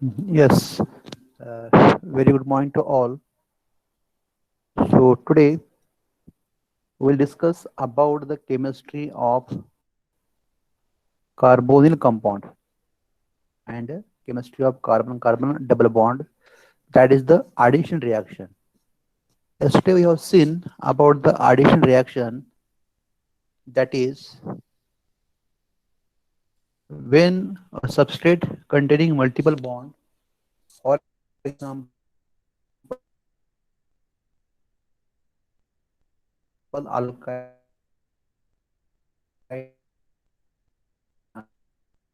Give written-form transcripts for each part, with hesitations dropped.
Yes, very good morning to all. So today we'll discuss about the chemistry of carbonyl compound and chemistry of carbon-carbon double bond. That is the addition reaction. Yesterday we have seen about the addition reaction. That is when a substrate containing multiple bond, for example, alkyne,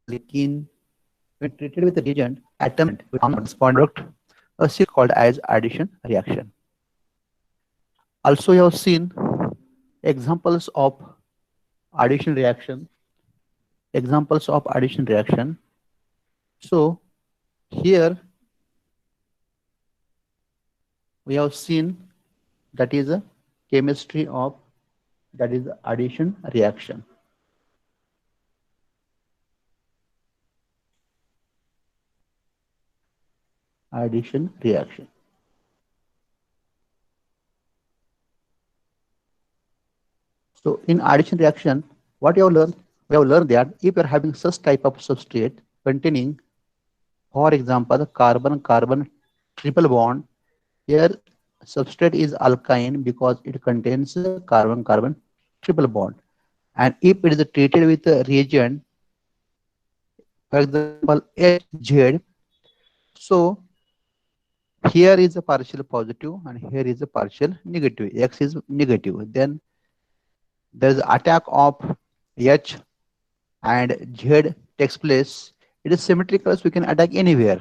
alkene, when treated with a reagent, atom with product, a series called as addition reaction. Also, you have seen examples of addition reaction. Examples of addition reaction. So here we have seen that is a chemistry of that is addition reaction. Addition reaction. So in addition reaction, what you have learned, we have learned that if you are having such type of substrate containing, for example, carbon-carbon triple bond, here substrate is alkyne because it contains carbon-carbon triple bond. And if it is treated with a reagent, for example, HZ, so here is a partial positive and here is a partial negative. X is negative. Then there is attack of H and Z takes place. It is symmetrical, so we can attack anywhere.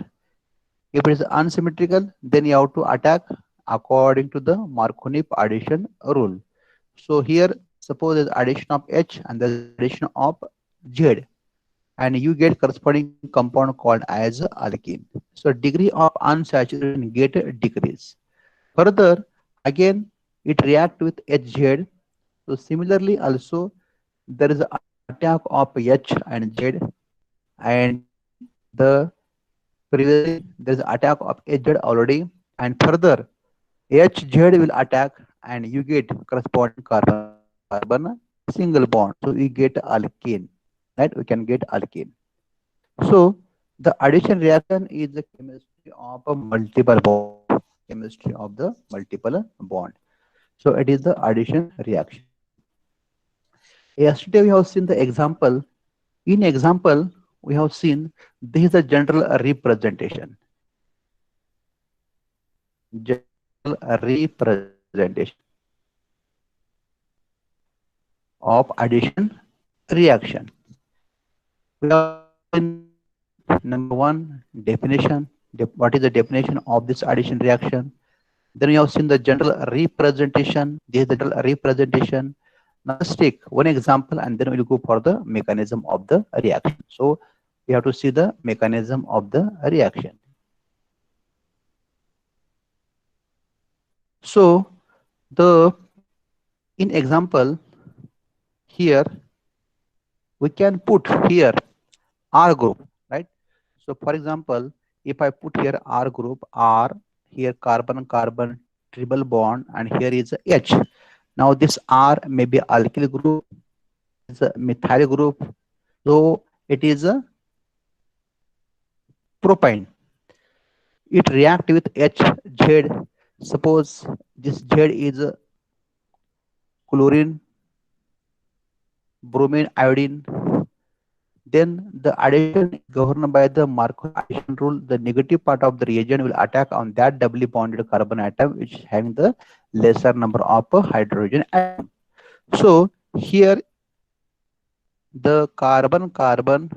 If it is unsymmetrical, then you have to attack according to the Markovnikov addition rule. So here, suppose there is addition of H and there is addition of Z, and you get corresponding compound called as alkene. So degree of unsaturation get decrease. Further, again it react with HZ. So similarly also there is attack of H and Z, and the previously there is attack of HZ already, and further HZ will attack and you get corresponding carbon-carbon single bond. So we get alkene, right? We can get alkene. So the addition reaction is the chemistry of a multiple bond. Chemistry of the multiple bond. So it is the addition reaction. Yesterday we have seen the example. In example, we have seen this is a general representation. General representation of addition reaction. We have seen number one definition. What is the definition of this addition reaction? Then we have seen the general representation. This is the general representation. Now let's take one example and then we'll go for the mechanism of the reaction. So we have to see the mechanism of the reaction. So the in example here we can put here R group, right? So for example, if I put here R group, R, here carbon-carbon triple bond, and here is H. Now this R may be alkyl group, is a methyl group, so it is a propane. It react with HZ. Suppose this Z is a chlorine, bromine, iodine. Then the addition is governed by the Markov addition rule. The negative part of the reagent will attack on that doubly bonded carbon atom which is having the lesser number of hydrogen atom. So here the carbon-carbon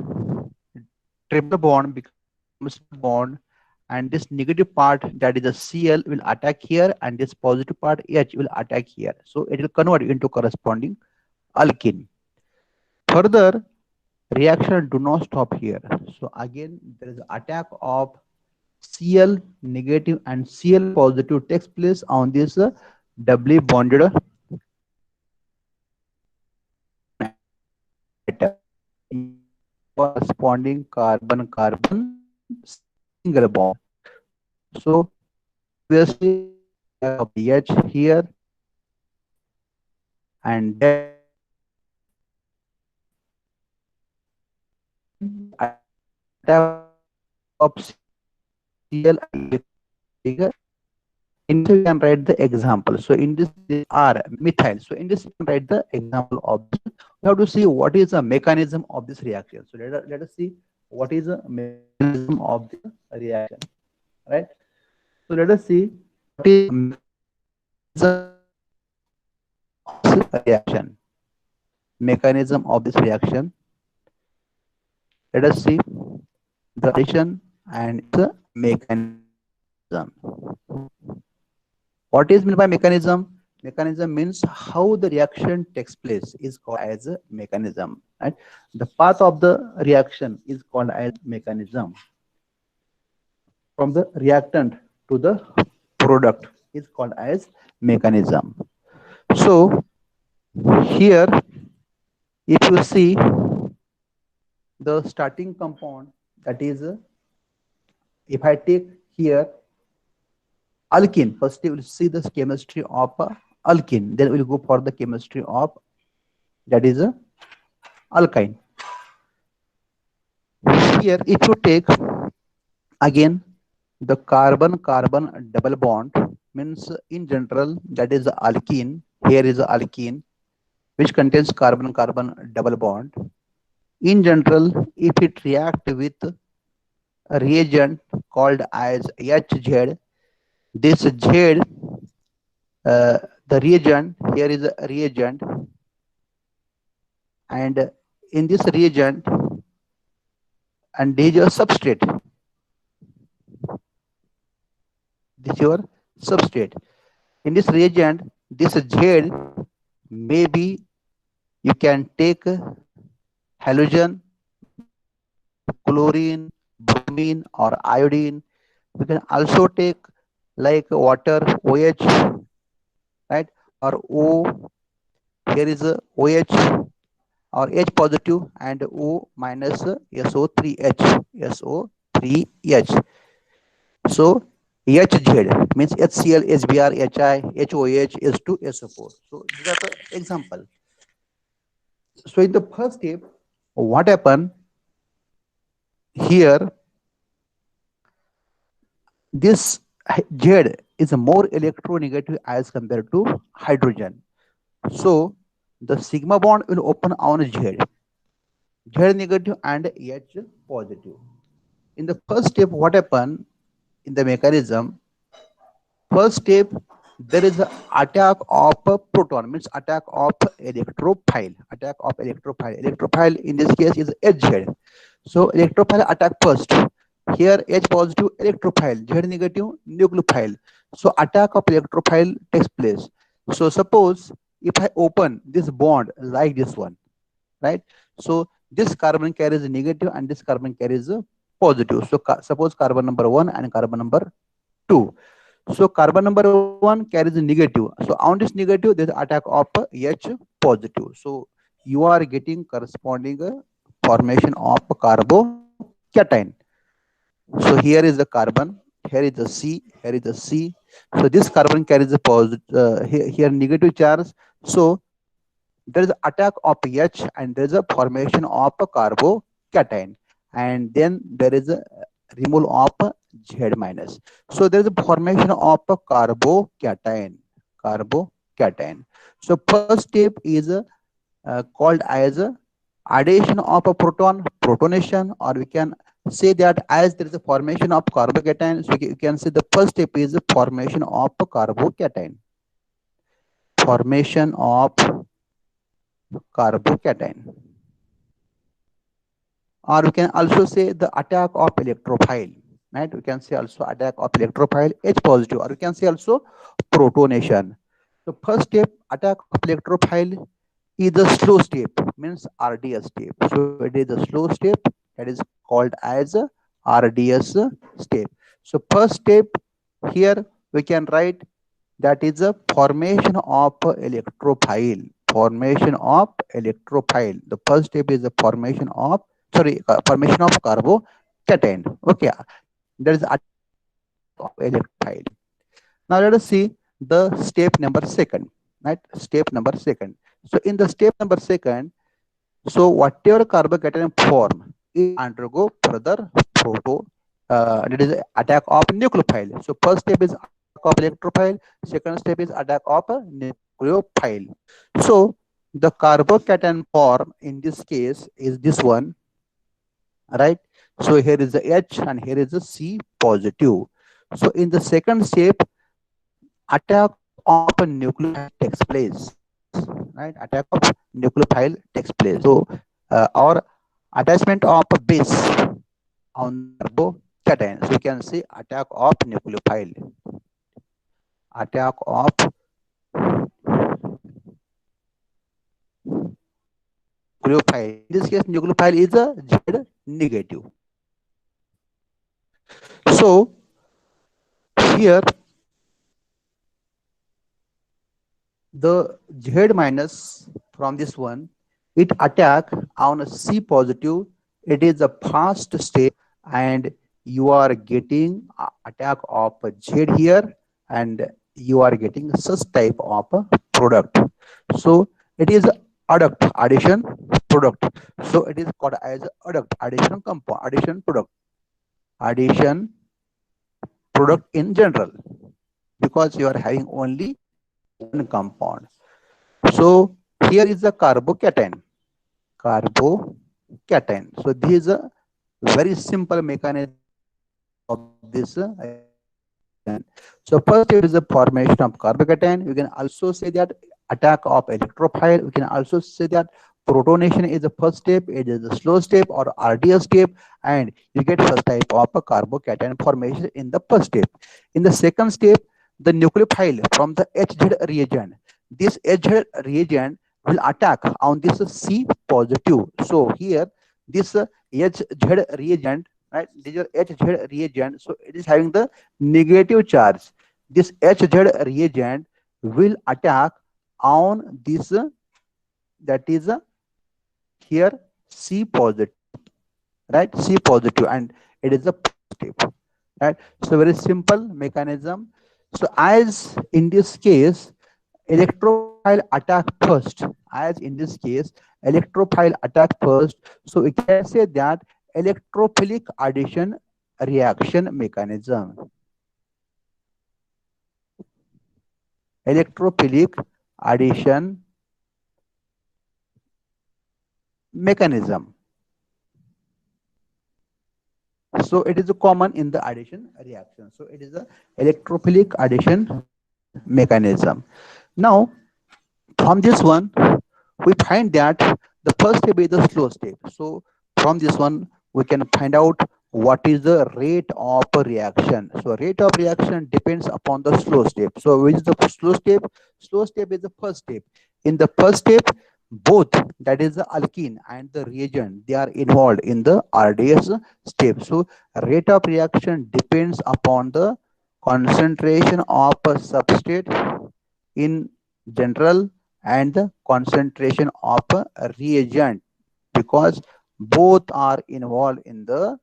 triple bond becomes bond, and this negative part, that is the Cl, will attack here, and this positive part H will attack here. So it will convert into corresponding alkene. Further, reaction do not stop here. So again there is attack of Cl negative and Cl positive takes place on this doubly bonded atom corresponding carbon-carbon single bond. So obviously we have the H here, and then the attack of Cl and become bigger. In this we can write the example. So in this is R methyl. So in this we can write the example of this. We have to see what is the mechanism of this reaction. So let us see what is the mechanism of this reaction. Right. So let us see what is the mechanism of this reaction. Mechanism of this reaction. Let us see the addition and the mechanism. What is meant by mechanism? Mechanism means how the reaction takes place is called as a mechanism. Right? The path of the reaction is called as mechanism. From the reactant to the product is called as mechanism. So here, if you see the starting compound, that is, if I take here alkene, first we will see the chemistry of alkene, then we will go for the chemistry of, that is, alkyne. Here, if you take again the carbon carbon double bond, means in general that is alkene. Here is alkene which contains carbon carbon double bond. In general, if it react with a reagent called as HZ, this Z, the reagent, here is a reagent, and in this reagent, and this is your substrate, this is your substrate. In this reagent, this Z, maybe you can take halogen, chlorine, bromine, or iodine. You can also take like water, OH, right? Or O, here is a OH or H positive and O minus SO3H, SO3H. So HZ means HCl, HBr, HI, HOH, H2, SO4. So these are the example. So in the first step, what happened here? This Z is a more electronegative as compared to hydrogen. So the sigma bond will open on Z, Z negative and H positive. In the first step, what happened in the mechanism? First step, there is an attack of a proton, means attack of electrophile. Attack of electrophile. Electrophile in this case is HZ. So electrophile attack first. Here H positive electrophile, Z negative nucleophile. So attack of electrophile takes place. So suppose if I open this bond like this one, right? So this carbon carries negative and this carbon carries positive. So suppose carbon number 1 and carbon number 2. So carbon number 1 carries negative. So on this negative, there is attack of H positive. So you are getting corresponding formation of carbocation. So here is the carbon, here is the C, here is the C. So this carbon carries a positive, here negative charge. So there is attack of H and there is a formation of a carbocation, and then there is a removal of Z minus. So there is a formation of a carbocation. Carbocation. So first step is called as addition of a proton, protonation, or we can say that as there is a formation of carbocation, so you can say the first step is the formation of a carbocation. Formation of carbocation. Or we can also say the attack of electrophile, right? We can say also attack of electrophile H positive, or we can say also protonation. So first step, attack of electrophile is the slow step, means RDS step. So it is a slow step that is called as a RDS step. So first step here we can write that is a formation of electrophile. Formation of electrophile. The first step is the formation of, sorry, formation of carbocation. Okay. That is attack of electrophile. Now let us see the step number second, right? Step number second. So in the step number second, so whatever carbocation form, it undergo further proto, that is attack of nucleophile. So first step is attack of electrophile. Second step is attack of nucleophile. So the carbocation form in this case is this one, right? So here is the H and here is the C positive. So in the second step, attack of a nucleophile takes place, right? Attack of nucleophile takes place. So our attachment of a base on the carbocation. So we can say attack of nucleophile. Attack of nucleophile. In this case, nucleophile is a Z negative. So here the Z minus from this one, it attack on a C positive. It is a fast step and you are getting attack of a Z here and you are getting such type of a product. So it is adduct addition product. So it is called as adduct addition compound, addition product in general, because you are having only one compound. So here is the carbocation. So this is a very simple mechanism of this reaction. So first it is the formation of carbocation. We can also say that attack of electrophile. We can also say that protonation is the first step, it is the slow step or RDS step, and you get first type of a carbocation formation in the first step. In the second step, the nucleophile from the HZ reagent. This HZ reagent will attack on this C positive. So here this HZ reagent, right? This is HZ reagent. So it is having the negative charge. This HZ reagent will attack on this, that is here C positive, right? C positive, and it is a positive, right? So very simple mechanism. So as in this case, electrophile attack first. As in this case, electrophile attack first. So we can say that electrophilic addition reaction mechanism. Electrophilic addition mechanism. So it is common in the addition reaction. So it is a electrophilic addition mechanism. Now from this one, we find that the first step is the slow step. So from this one, we can find out what is the rate of a reaction. So rate of reaction depends upon the slow step. So which is the slow step? Slow step is the first step. In the first step, both, that is the alkene and the reagent, they are involved in the RDS step. So rate of reaction depends upon the concentration of a substrate in general and the concentration of a reagent, because both are involved in the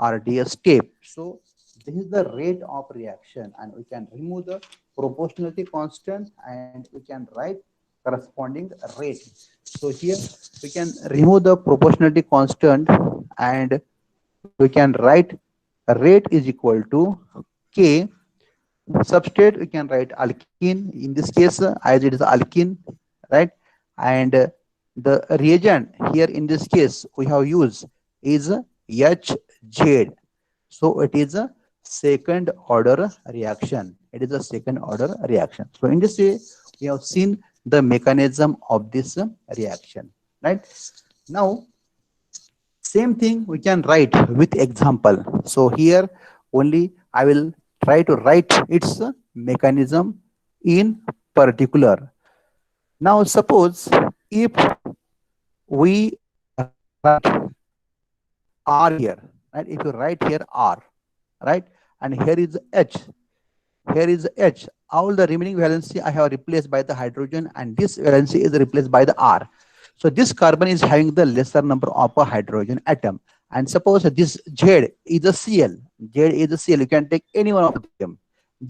RDS step. So this is the rate of reaction, and we can remove the proportionality constant and we can write corresponding rate. So here we can remove the proportionality constant and we can write rate is equal to K. Substrate we can write alkene in this case, as it is alkene, right? And the reagent here in this case we have used is HZ. So it is a second order reaction. It is a second order reaction. So in this way we have seen the mechanism of this reaction, right? Now same thing we can write with example. So here only I will try to write its mechanism in particular. Now suppose if we write R here, right? If you write here R, right? And here is H, here is H. All the remaining valency I have replaced by the hydrogen, and this valency is replaced by the R. So this carbon is having the lesser number of a hydrogen atom, And suppose this Z is a Cl. Z is a Cl. You can take any one of them.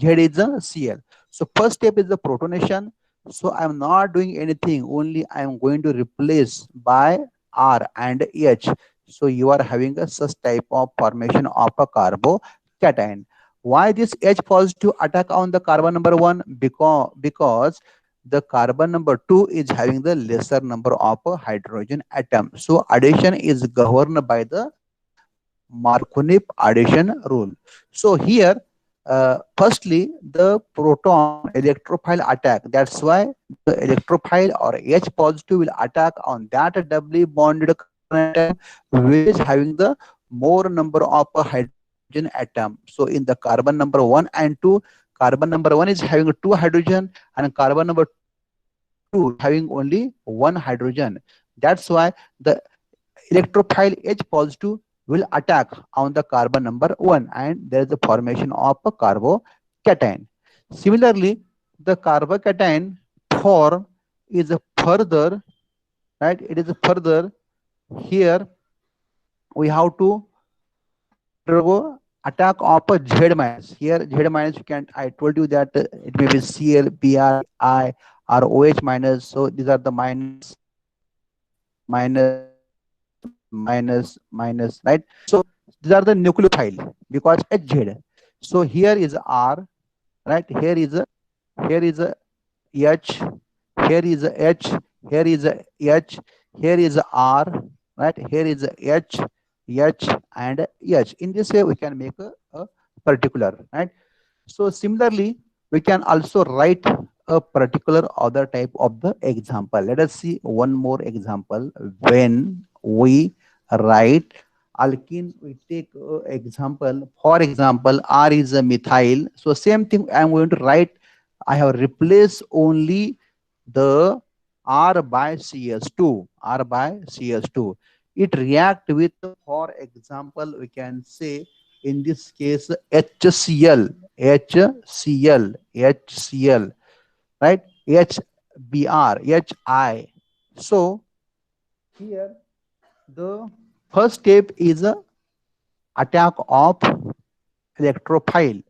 Z is a Cl. So first step is the protonation. So I'm not doing anything. Only I'm going to replace by R and H. So you are having a such type of formation of a carbocation. Why this H positive attack on the carbon number one? Because the carbon number 2 is having the lesser number of hydrogen atom. So addition is governed by the Markovitch addition rule. So here, firstly, the proton electrophile attack. That's why the electrophile or H positive will attack on that doubly bonded carbon atom, which is having the more number of hydrogen atom. So in the carbon number 1 and 2, carbon number 1 is having two hydrogen and carbon number 2 is having only one hydrogen. That's why the electrophile H positive will attack on the carbon number 1 and there is a formation of a carbocation. Similarly, the carbocation form is a further, right? It is a further here we have to undergo attack of a Z minus. Here Z minus you can, I told you that it may be Cl, Br, I or OH minus. So these are the minus, minus, minus, minus, right? So these are the nucleophile because HZ. So here is R, right? Here is a H, here is a H, here is a H, here is a R, right? Here is a H, H and H. In this way, we can make a particular, right? So similarly, we can also write a particular other type of the example. Let us see one more example. When we write alkene, we take example. For example, R is a methyl. So same thing I am going to write. I have replaced only the R by CS2. R by CS2. It react with, for example, we can say in this case HCl, HCl, HCl, right? HBr, HI. So here the first step is a attack of electrophile.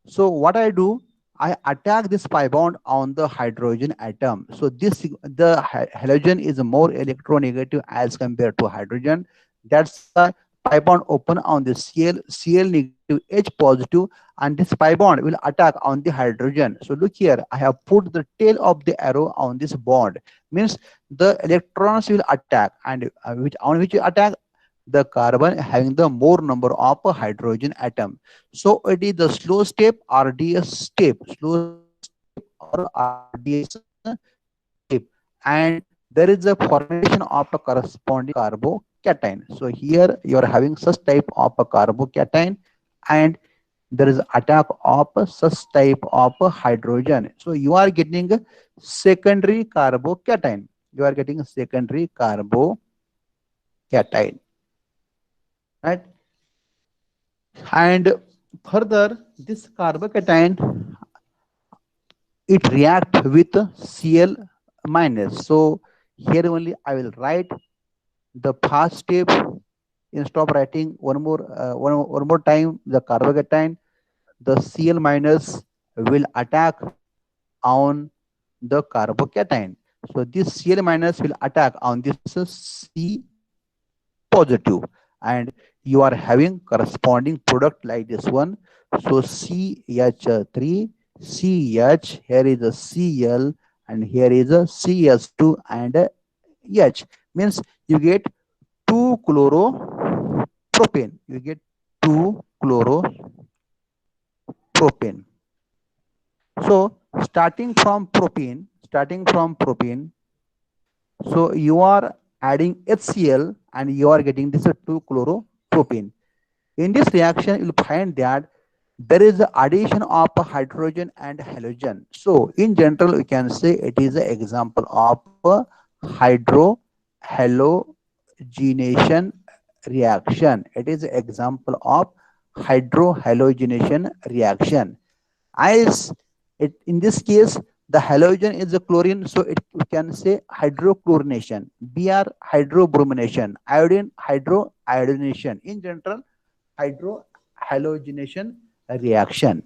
So what I do, I attack this pi bond on the hydrogen atom. So this the halogen is more electronegative as compared to hydrogen. That's why pi bond open on the Cl negative, H positive, and this pi bond will attack on the hydrogen. So look here, I have put the tail of the arrow on this bond. Means the electrons will attack, and which attack the carbon having the more number of hydrogen atom. So it is the slow step RDS step, slow step or RDS step, and there is a formation of a corresponding carbocation. So here you are having such type of a carbocation, and there is attack of such type of hydrogen. So you are getting a secondary carbocation. You are getting a secondary carbocation, right? And further, this carbocation, it react with Cl minus. So here only I will write the first step. Instead of writing one more time the carbocation, the Cl minus will attack on the carbocation. So this Cl minus will attack on this C positive, and you are having corresponding product like this one. So CH3, CH, here is a Cl, and here is a CS2 and a H. Means you get 2 chloropropane. You get 2 chloropropane. So starting from propane, so you are adding HCl and you are getting this 2 chloropropane. In this reaction, you will find that there is the addition of a hydrogen and halogen. So in general, we can say it is an example of a hydrohalogenation reaction. It is an example of hydrohalogenation reaction. As it, in this case, The halogen is a chlorine, so we can say hydrochlorination. Br hydrobromination. Iodine hydroiodination. In general, hydrohalogenation reaction.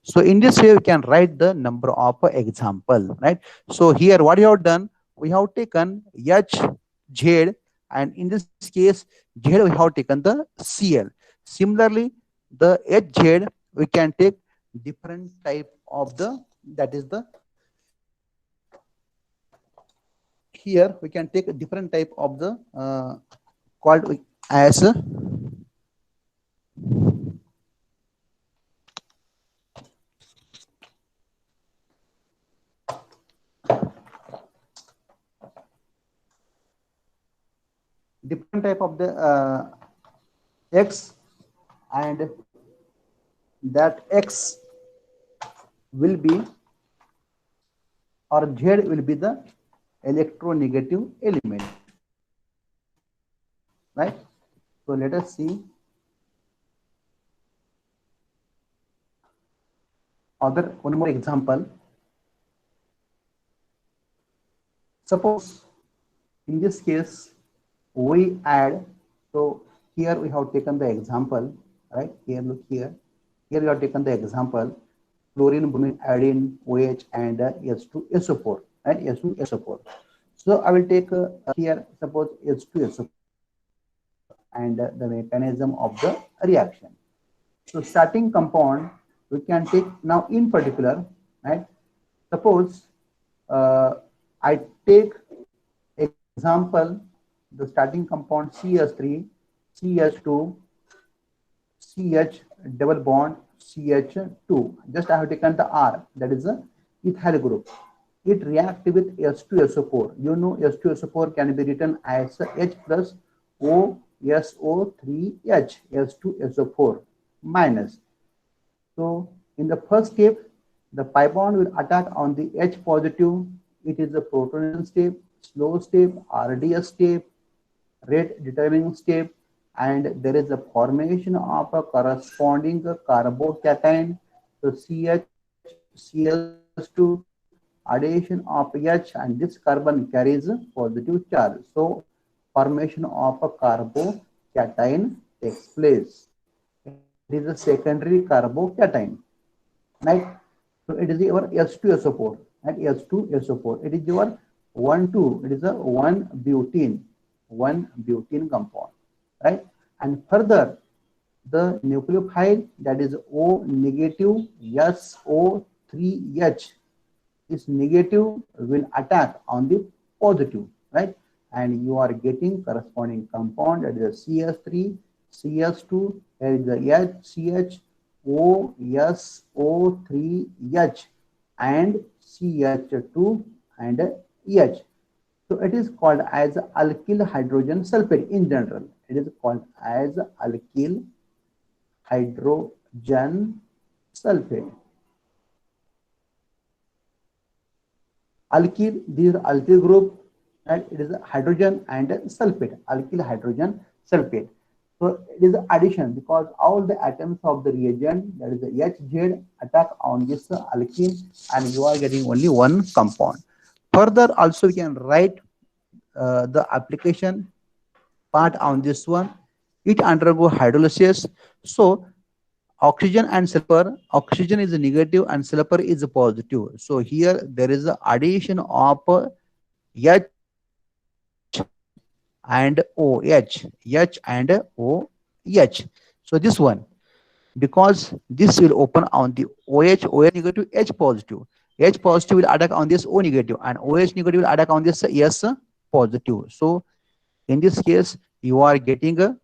So in this way, we can write the number of example, right? So here, what you have done, we have taken H, Z, and in this case, Z we have taken the Cl. Similarly, the HZ we can take different type of the, that is the, here we can take a different type of the called as different type of the X, and that X will be, or Z will be the electronegative element, right? So let us see one more example. Suppose in this case we add, so here we have taken the example, right? Here, look here. Here we have taken the example chlorine, bromine, iodine, OH, and S2SO4, right? S2SO4. So I will take here, suppose H2SO4 and the mechanism of the reaction. So starting compound we can take now in particular, right? Suppose I take example the starting compound CH3, CH2, CH double bond CH2. Just I have taken the R, that is the ethyl group. It reacts with H2SO4. You know H2SO4 can be written as H plus OSO3H, H2SO4 minus. So in the first step, the pi bond will attack on the H positive. It is the protonation step, slow step, RDS step, rate determining step, and there is a formation of a corresponding carbocation. So CH, CH2, addition of H, and this carbon carries a positive charge. So formation of a carbocation takes place. It is a secondary carbocation, right? So it is your S2SO4, and S2SO4. It is your 1,2. It is a 1-butene compound, right? And further, the nucleophile, that is O negative SO3H, is negative will attack on the positive, right? And you are getting corresponding compound, that is a CS3, CS2, there is the HCH, OSO3H, and CH2 and EH. So it is called as alkyl hydrogen sulfate in general. It is called as alkyl hydrogen sulfate. Alkyl, these are alkyl group, and it is hydrogen and sulfate, alkyl hydrogen sulfate. So it is addition because all the atoms of the reagent, that is the HZ, attack on this alkene, and you are getting only one compound. Further, also we can write the application part on this one. It undergo hydrolysis. So oxygen and sulfur, oxygen is negative and sulfur is positive. So here there is the addition of H and OH, H and OH. So this one, because this will open on the OH negative, H positive. H positive will attack on this O negative, and OH negative will attack on this S positive. So in this case, you are getting a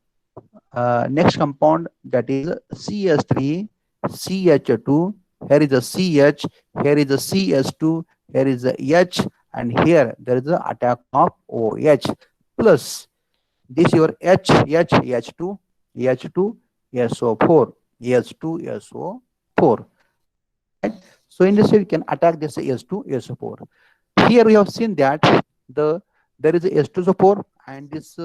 next compound, that is CS3, CH2. Here is a CH, here is a CS2, here is a H, and here there is the attack of OH plus this your H2, H2, SO4, H2, SO4. Right? So in this way, we can attack this S2, SO4. Here we have seen that there is a S2SO4 and this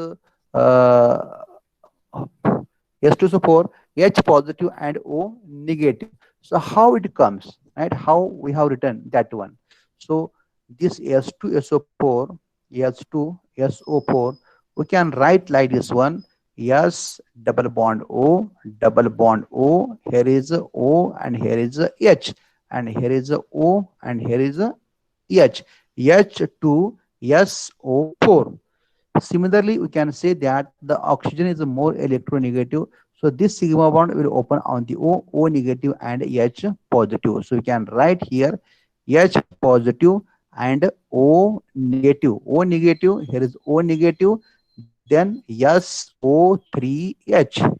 S2SO4, H positive and O negative. So how it comes, right? How we have written that one. So this S2SO4, S2SO4, we can write like this one. S double bond O, double bond O. Here is a O and here is a H, and here is a O and here is a H. H2SO4. Similarly, we can say that the oxygen is more electronegative. So this sigma bond will open on the O negative and H positive. So we can write here H positive and O negative. O negative, here is O negative, then SO3H,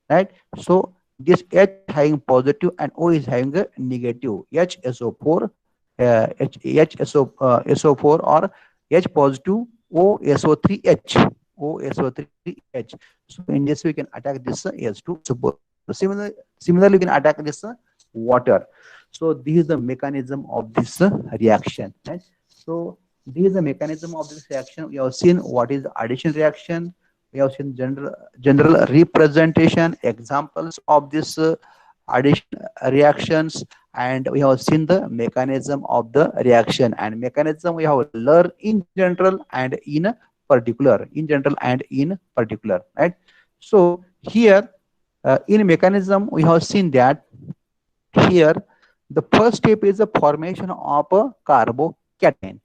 right? So this H is having positive and O is having a negative. HSO4, HSO4 or H positive OSO3H, OSO3H. So in this way we can attack this H2SO4. Similarly, we can attack this water. So this is the mechanism of this reaction, right? So this is the mechanism of this reaction. We have seen what is the addition reaction. We have seen general representation, examples of this addition reactions, and we have seen the mechanism of the reaction. And mechanism we have learned in general and in particular, right? So here in mechanism we have seen that here the first step is the formation of a carbocation.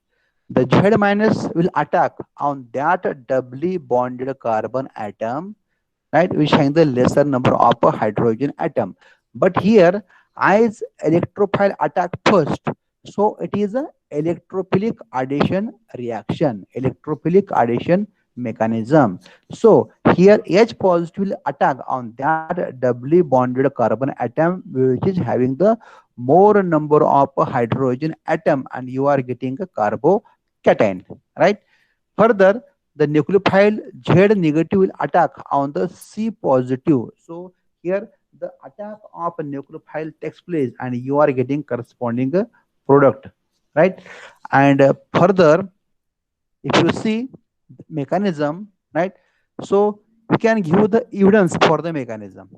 The Z minus will attack on that doubly bonded carbon atom, right, which has the lesser number of a hydrogen atom. But here I's electrophile attack first. So it is a electrophilic addition reaction, electrophilic addition mechanism. So here H positive will attack on that doubly bonded carbon atom which is having the more number of hydrogen atom, and you are getting a carbocation, right? Further, the nucleophile Z negative will attack on the C positive. So here the attack of a nucleophile takes place and you are getting corresponding product, right? And further, if you see mechanism, right? So we can give the evidence for the mechanism,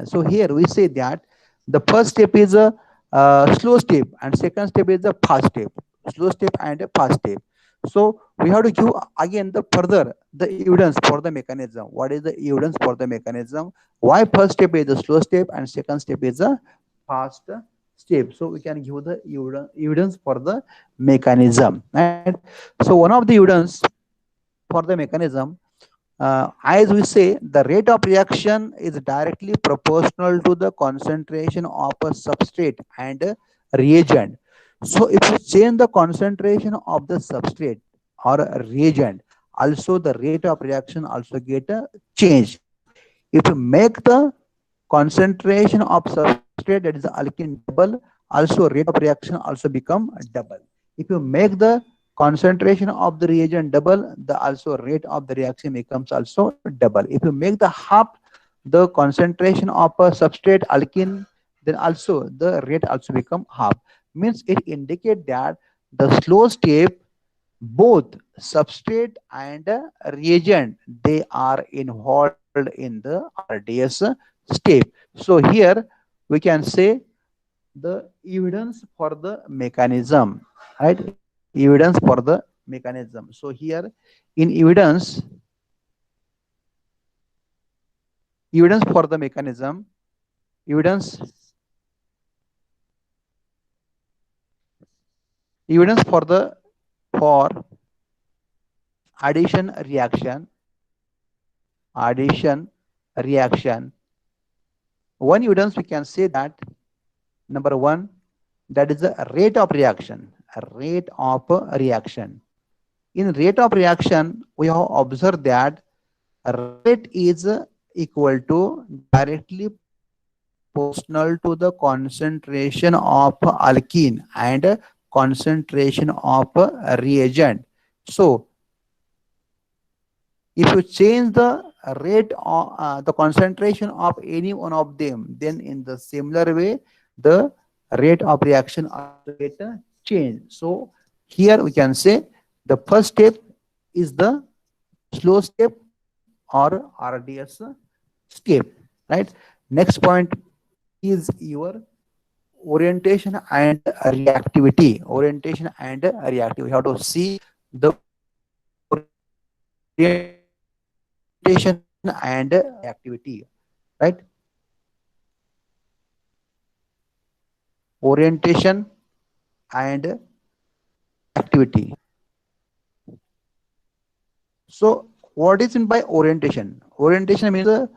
So here we say that the first step is a slow step and second step is a fast step, slow step and a fast step. So we have to give again the further the evidence for the mechanism. What is the evidence for the mechanism? Why first step is the slow step and second step is a fast step? So we can give the evidence for the mechanism, right? So one of the evidence for the mechanism, as we say, the rate of reaction is directly proportional to the concentration of a substrate and a reagent. So if you change the concentration of the substrate or a reagent, also the rate of reaction also get a change. If you make the concentration of substrate, that is the alkene, double, also rate of reaction also become double. If you make the concentration of the reagent double, the also rate of the reaction becomes also double. If you make the half the concentration of a substrate alkene, then also the rate also become half. Means it indicate that the slow step, both substrate and reagent, they are involved in the RDS step. So here we can say the evidence for the mechanism, right? Evidence for the mechanism. So here in evidence for the mechanism, evidence evidence for addition reaction, addition reaction. One evidence we can say that number one, that is the rate of reaction, rate of reaction. In rate of reaction, we have observed that rate is equal to directly proportional to the concentration of alkene and concentration of reagent. So if you change the rate of the concentration of any one of them, then in the similar way the rate of reaction also get changed. So here we can say the first step is the slow step or RDS step, right? Next point is your orientation and reactivity. Orientation and reactivity. We have to see the orientation and reactivity, right? Orientation and activity. So, what is meant by orientation? Orientation means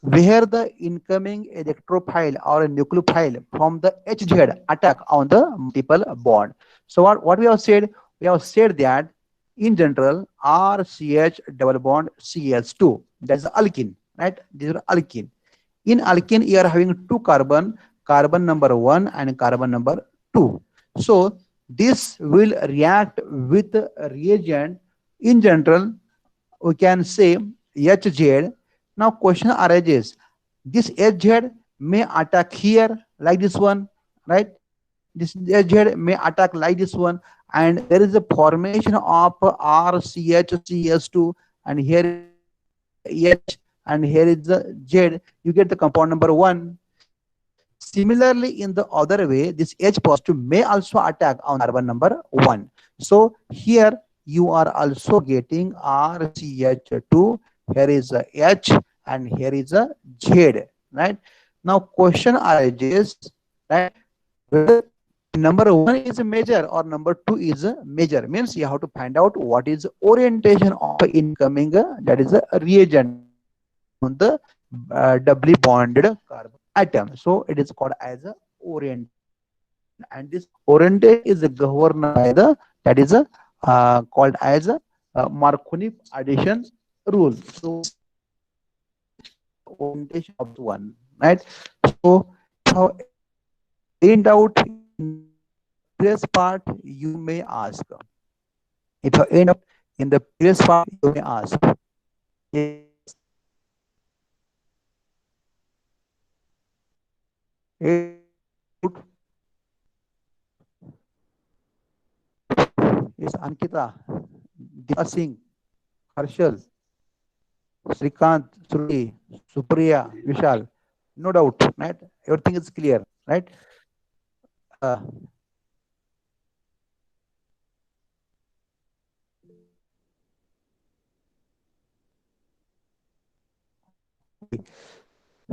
where the incoming electrophile or a nucleophile from the HZ attack on the multiple bond. So what we have said? We have said that in general RCH double bond CH2, that is alkene, right? These are alkene. In alkene, you are having two carbon, carbon number 1 and carbon number 2. So this will react with reagent. In general, we can say HZ. Now question arises, this HZ may attack here like this one, right? This HZ may attack like this one, and there is a formation of RCHCS2, and here is H and here is the Z. You get the compound number 1. Similarly, in the other way, this H positive may also attack on the carbon number 1. So here you are also getting RCH2. Here is a H and here is a Z, right? Now question arises, right? Whether number 1 is a major or number 2 is a major, means you have to find out what is orientation of incoming, that is a reagent on the doubly bonded carbon atom. So it is called as a orientation, and this orientation is governed by the, that is a called as a Marconi addition rule. So orientation of this one, right? So how in doubt in the previous part you may ask, if you end up in the previous part you may ask, yes, is Ankita, Deepa Singh, Harshal, Srikant, Shruti, Supriya, Vishal. No doubt, right? Everything is clear, right? Uh,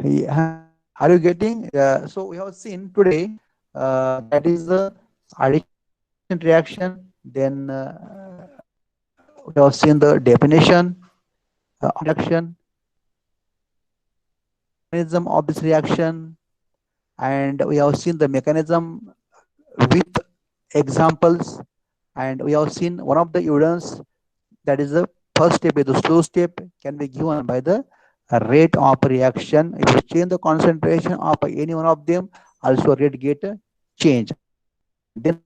yeah. Are you getting? So we have seen today, that is the addition reaction. Then we have seen the definition, reaction, mechanism of this reaction, and we have seen the mechanism with examples, and we have seen one of the evidence, that is the first step is the slow step can be given by the rate of reaction. If you change the concentration of any one of them, also rate get changed. Then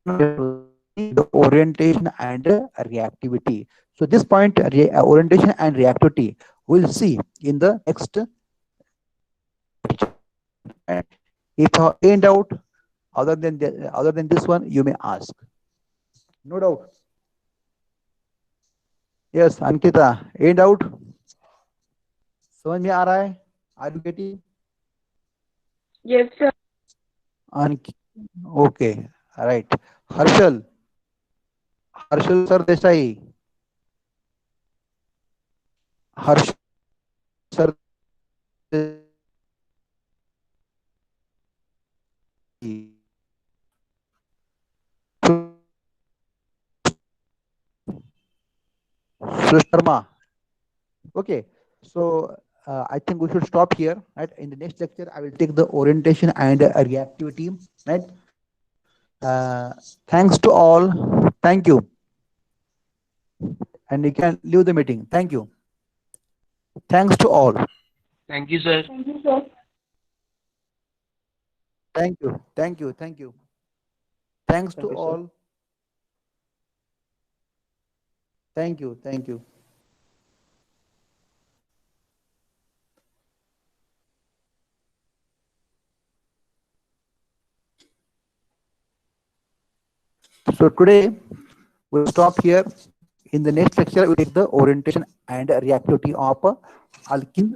the orientation and reactivity. So this point, orientation and reactivity, we'll see in the next. And if you end out other than this one, you may ask. No doubt. Yes, Ankita, end out. समझ में आ रहा है? Are you getting? Yes, sir. Okay, right. Harshal, Harshal Sir Desai, Harshal Sir Desai, Sharma. Okay, so I think we should stop here. Right. In the next lecture, I will take the orientation and reactivity. Right. Thanks to all. Thank you. And you can leave the meeting. Thank you. Thanks to all. Thank you, sir. Thank you, sir. Thank you. Thank you. Thank you. Thanks to Thank you, sir. all. Thank you. Thank you. So today we'll stop here. In the next lecture, we'll take the orientation and reactivity of alkene